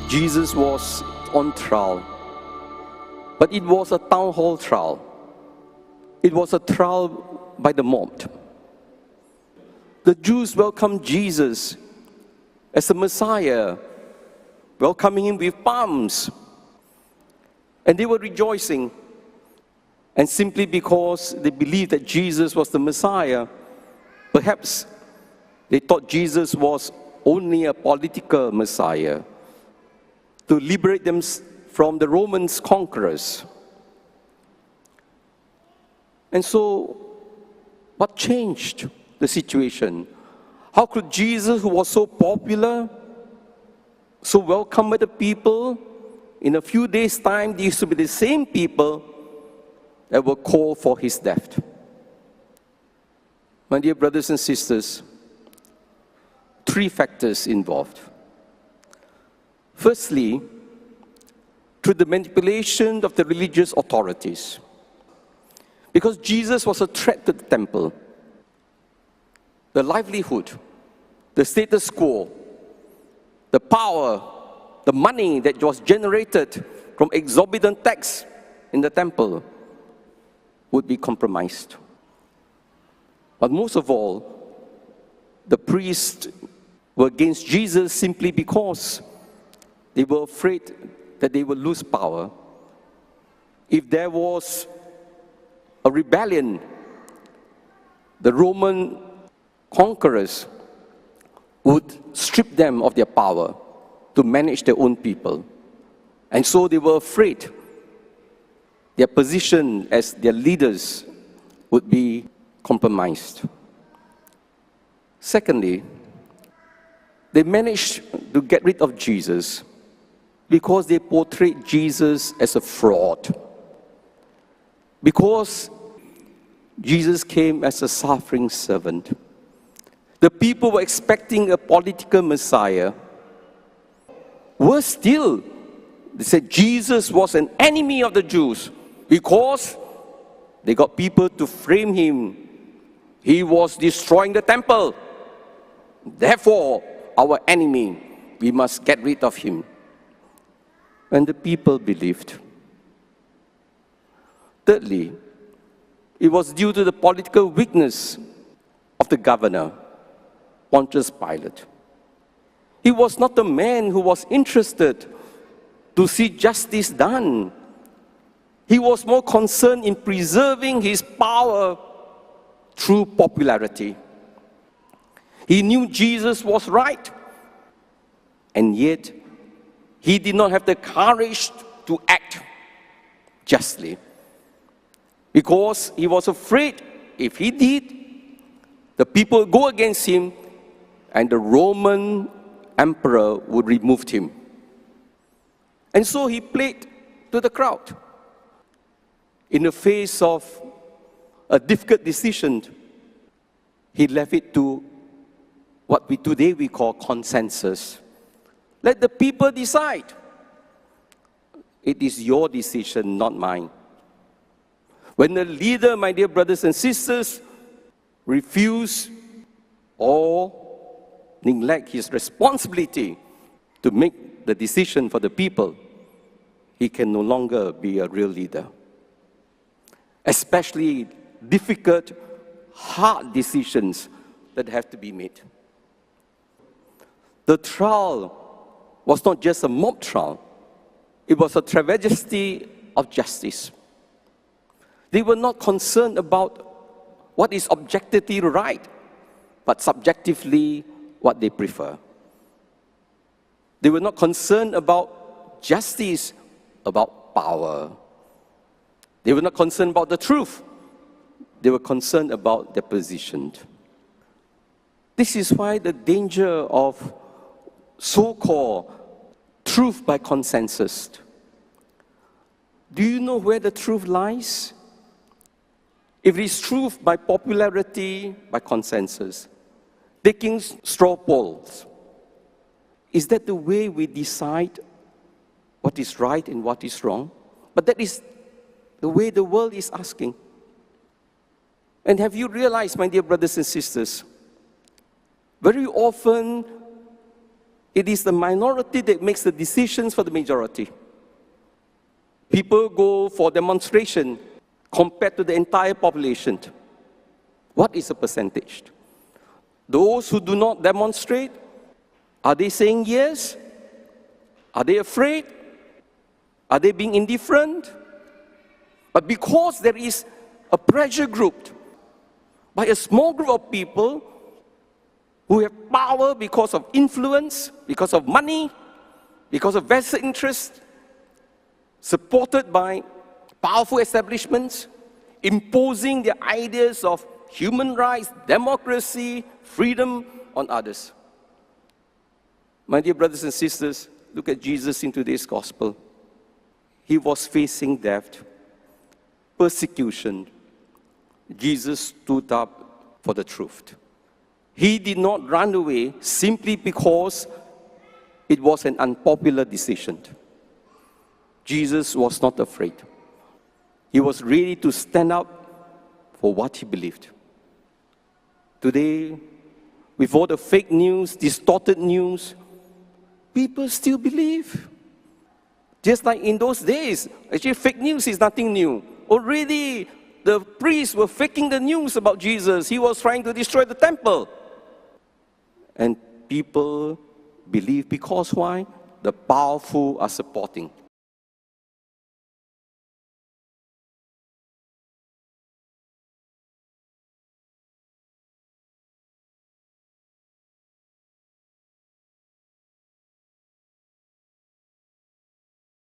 Jesus was on trial. But it was a town hall trial. It was a trial by the mob. The Jews welcomed Jesus as a Messiah, welcoming him with palms. And they were rejoicing. And simply because they believed that Jesus was the Messiah, perhaps they thought Jesus was only a political Messiah to liberate them from the Roman conquerors. And so, what changed the situation? How could Jesus, who was so popular, so welcome by the people, in a few days' time, these used to be the same people that were called for his death? My dear brothers and sisters, three factors involved. Firstly, through the manipulation of the religious authorities. Because Jesus was a threat to the temple. The livelihood, the status quo, the power, the money that was generated from exorbitant tax in the temple would be compromised. But most of all, the priests were against Jesus simply because they were afraid that they would lose power. If there was a rebellion, the Roman conquerors would strip them of their power to manage their own people. And so they were afraid their position as their leaders would be compromised. Secondly, they managed to get rid of Jesus because they portrayed Jesus as a fraud. Because Jesus came as a suffering servant. The people were expecting a political Messiah. Worse still, they said Jesus was an enemy of the Jews because they got people to frame him. He was destroying the temple. Therefore, our enemy, we must get rid of him. And the people believed. Thirdly, it was due to the political weakness of the governor, Pontius Pilate. He was not a man who was interested to see justice done. He was more concerned in preserving his power through popularity. He knew Jesus was right, and yet he did not have the courage to act justly. Because he was afraid if he did, the people would go against him and the Roman emperor would remove him. And so he played to the crowd. In the face of a difficult decision, he left it to what today we call consensus. Let the people decide. It is your decision, not mine. When the leader, my dear brothers and sisters, refuse or neglect his responsibility to make the decision for the people, he can no longer be a real leader. Especially difficult, hard decisions that have to be made. The trial was not just a mob trial. It was a travesty of justice. They were not concerned about what is objectively right, but subjectively what they prefer. They were not concerned about justice, about power. They were not concerned about the truth. They were concerned about their position. This is why the danger of so-called truth by consensus. Do you know where the truth lies? If it is truth by popularity, by consensus, taking straw polls, is that the way we decide what is right and what is wrong? But that is the way the world is asking. And have you realized, my dear brothers and sisters, very often It is the minority that makes the decisions for the majority. People go for demonstration compared to the entire population. What is the percentage? Those who do not demonstrate, are they saying yes? Are they afraid? Are they being indifferent? But because there is a pressure group by a small group of people who have power because of influence, because of money, because of vested interest, supported by powerful establishments, imposing their ideas of human rights, democracy, freedom on others. My dear brothers and sisters, look at Jesus in today's gospel. He was facing death, persecution. Jesus stood up for the truth. He did not run away simply because it was an unpopular decision. Jesus was not afraid. He was ready to stand up for what he believed. Today, with all the fake news, distorted news, people still believe. Just like in those days, actually fake news is nothing new. Already, the priests were faking the news about Jesus. He was trying to destroy the temple. And people believe because why? The powerful are supporting.